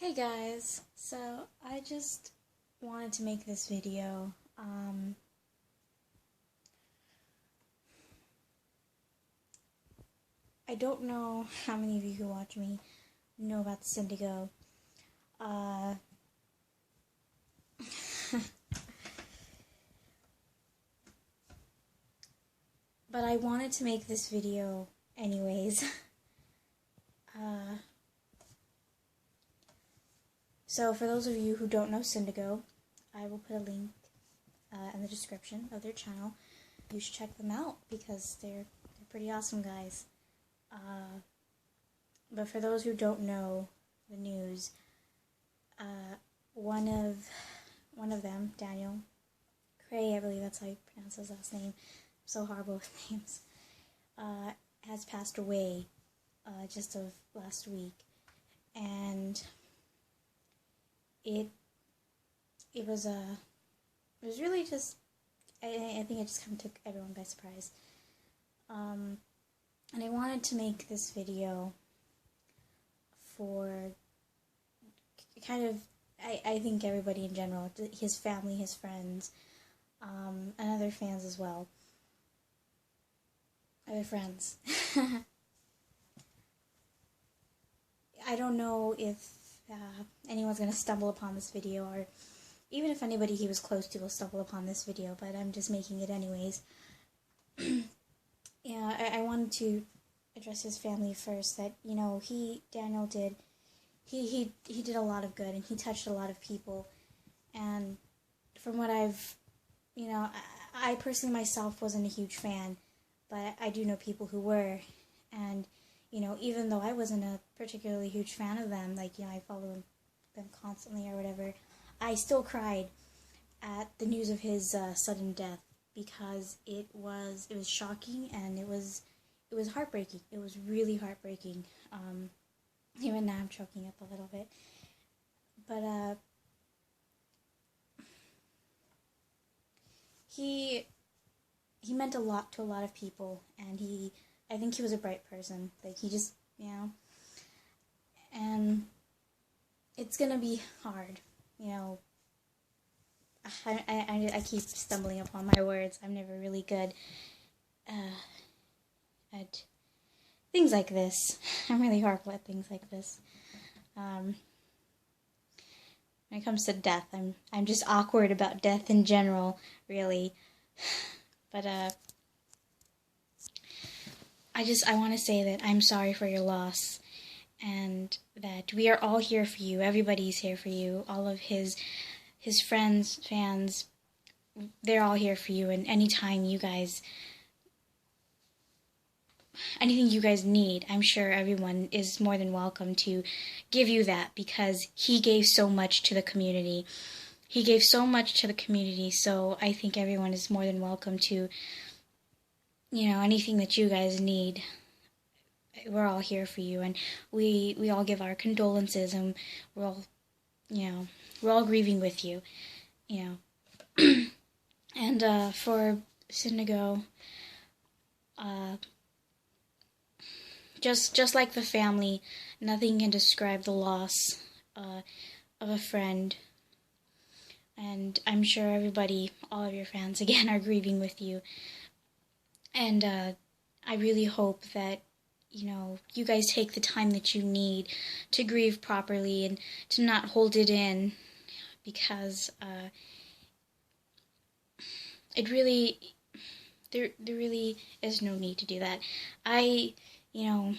Hey guys, so I just wanted to make this video. I don't know how many of you who watch me know about the Syndigo. But I wanted to make this video anyways. So for those of you who don't know Syndigo, I will put a link in the description of their channel. You should check them out because they're pretty awesome guys. But for those who don't know the news, one of them, Daniel Kyre, I believe that's how you pronounce his last name. I'm so horrible with names. Has passed away just of last week, and it was really just I think it just kind of took everyone by surprise. And I wanted to make this video for kind of, I think everybody in general, his family, his friends, and other fans as well. Other friends. I don't know if anyone's going to stumble upon this video, or even if anybody he was close to will stumble upon this video, but I'm just making it anyways. Yeah, I wanted to address his family first, that, you know, Daniel did, he did a lot of good, and he touched a lot of people, and from what I've, you know, I personally myself wasn't a huge fan, but I do know people who were, and, you know, even though I wasn't a particularly huge fan of them, like, you know, I follow them constantly or whatever, I still cried at the news of his sudden death, because it was shocking, and it was heartbreaking. It was really heartbreaking. Even now I'm choking up a little bit. But he meant a lot to a lot of people, and I think he was a bright person. Like, he just, you know, and it's gonna be hard, you know. I keep stumbling upon my words. I'm never really good at things like this. I'm really horrible at things like this. When it comes to death, I'm just awkward about death in general, really. But I want to say that I'm sorry for your loss, and that we are all here for you. Everybody's here for you. All of his friends, fans, they're all here for you, and anything you guys need, I'm sure everyone is more than welcome to give you that, because he gave so much to the community. He gave so much to the community, so I think everyone is more than welcome to, you know, anything that you guys need. We're all here for you, and we all give our condolences, and we're all, you know, we're all grieving with you, you know. And for Syndigo, just like the family, nothing can describe the loss of a friend. And I'm sure everybody, all of your fans, again, are grieving with you. And I really hope that, you know, you guys take the time that you need to grieve properly, and to not hold it in, because it really, there really is no need to do that. You know,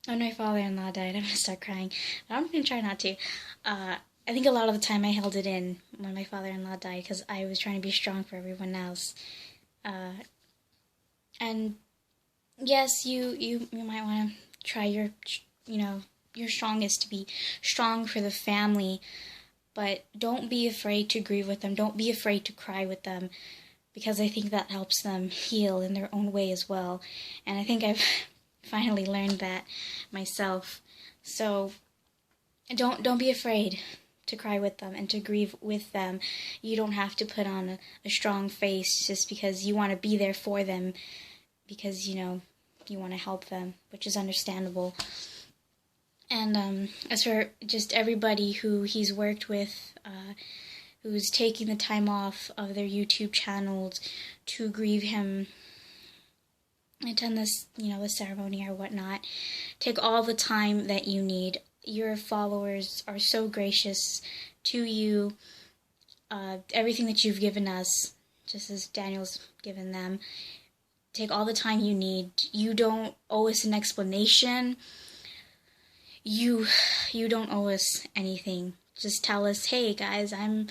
when my father-in-law died, I'm going to start crying, but I'm going to try not to. I think a lot of the time I held it in when my father-in-law died, because I was trying to be strong for everyone else. And yes, you might want to try your, you know, your strongest to be strong for the family, but don't be afraid to grieve with them. Don't be afraid to cry with them, because I think that helps them heal in their own way as well. And I think I've finally learned that myself. So don't be afraid to cry with them and to grieve with them. You don't have to put on a strong face just because you want to be there for them, because, you know, you want to help them, which is understandable. And as for just everybody who he's worked with, who's taking the time off of their YouTube channels to grieve him, attend this, the ceremony or whatnot, take all the time that you need. Your followers are so gracious to you. Everything that you've given us, just as Daniel's given them, take all the time you need. You don't owe us an explanation. You don't owe us anything. Just tell us, hey guys, I'm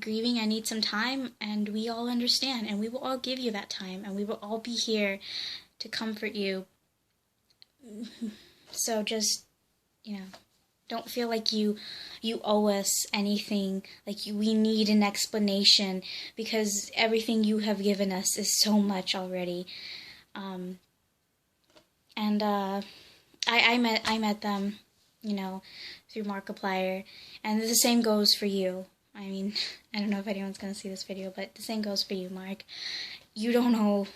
grieving, I need some time, and we all understand, and we will all give you that time, and we will all be here to comfort you. So just, don't feel like you owe us anything, like we need an explanation, because everything you have given us is so much already. I met them, through Markiplier, and the same goes for you. I mean, I don't know if anyone's going to see this video, but the same goes for you, Mark. You don't owe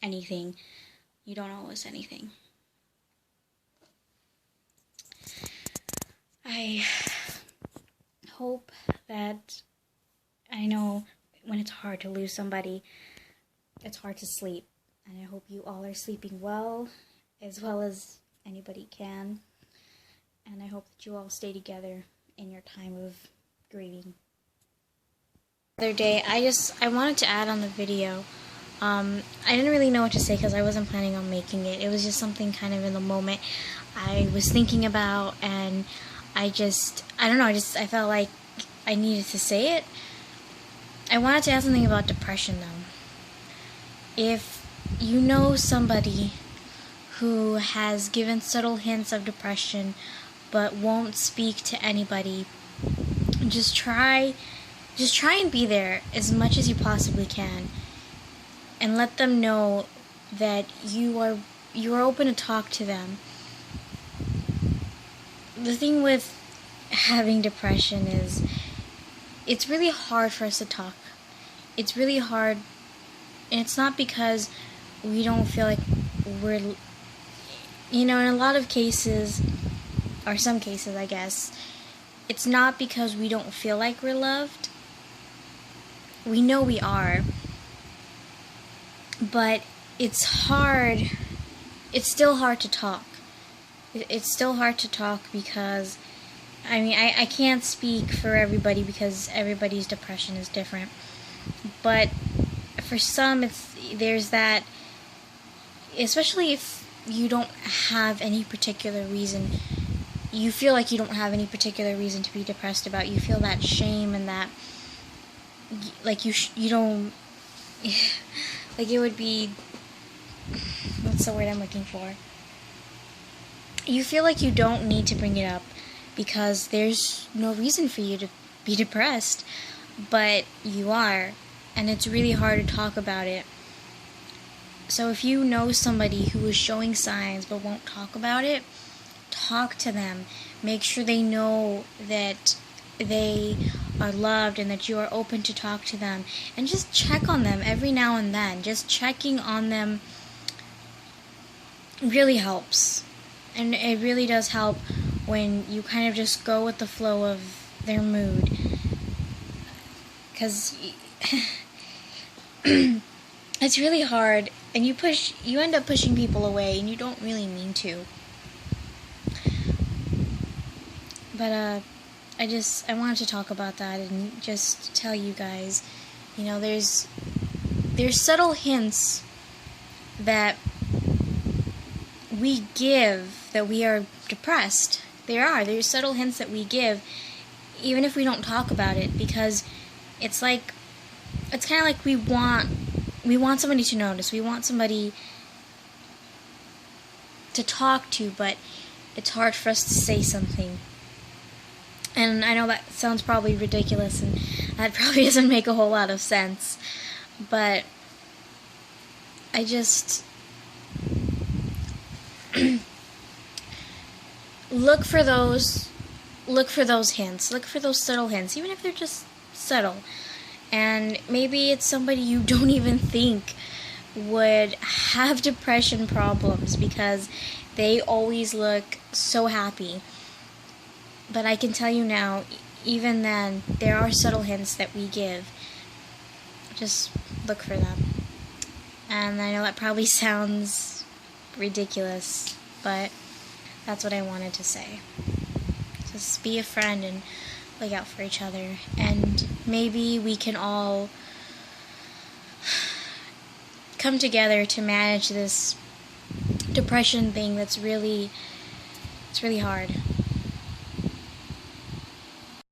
anything. You don't owe us anything. I hope that, I know when it's hard to lose somebody, it's hard to sleep. And I hope you all are sleeping well as anybody can. And I hope that you all stay together in your time of grieving. The other day, I wanted to add on the video. I didn't really know what to say because I wasn't planning on making it. It was just something kind of in the moment I was thinking about, and I don't know, I felt like I needed to say it. I wanted to add something about depression, though. If you know somebody who has given subtle hints of depression but won't speak to anybody, just try and be there as much as you possibly can, and let them know that you are open to talk to them. The thing with having depression is it's really hard for us to talk. It's really hard, and it's not because we don't feel like we're, in a lot of cases, or some cases I guess, it's not because we don't feel like we're loved. We know we are, but it's hard, it's still hard to talk. It's still hard to talk because, I can't speak for everybody because everybody's depression is different. But for some, there's that, especially if you don't have any particular reason, you feel like you don't have any particular reason to be depressed about. You feel that shame and that, like you don't, like it would be, what's the word I'm looking for? You feel like you don't need to bring it up because there's no reason for you to be depressed, but you are, and it's really hard to talk about it. So if you know somebody who is showing signs but won't talk about it, talk to them. Make sure they know that they are loved and that you are open to talk to them, and just check on them every now and then. Just checking on them really helps. And it really does help when you kind of just go with the flow of their mood. Because it's really hard, and you end up pushing people away, and you don't really mean to. But I wanted to talk about that and just tell you guys, there's subtle hints that we give that we are depressed. There's subtle hints that we give, even if we don't talk about it, because it's kind of like we want somebody to notice. We want somebody to talk to, but it's hard for us to say something. And I know that sounds probably ridiculous, and that probably doesn't make a whole lot of sense, but I just look for those hints. Look for those subtle hints, even if they're just subtle. And maybe it's somebody you don't even think would have depression problems, because they always look so happy. But I can tell you now, even then, there are subtle hints that we give. Just look for them. And I know that probably sounds ridiculous, but that's what I wanted to say. Just be a friend and look out for each other. And maybe we can all come together to manage this depression thing it's really hard.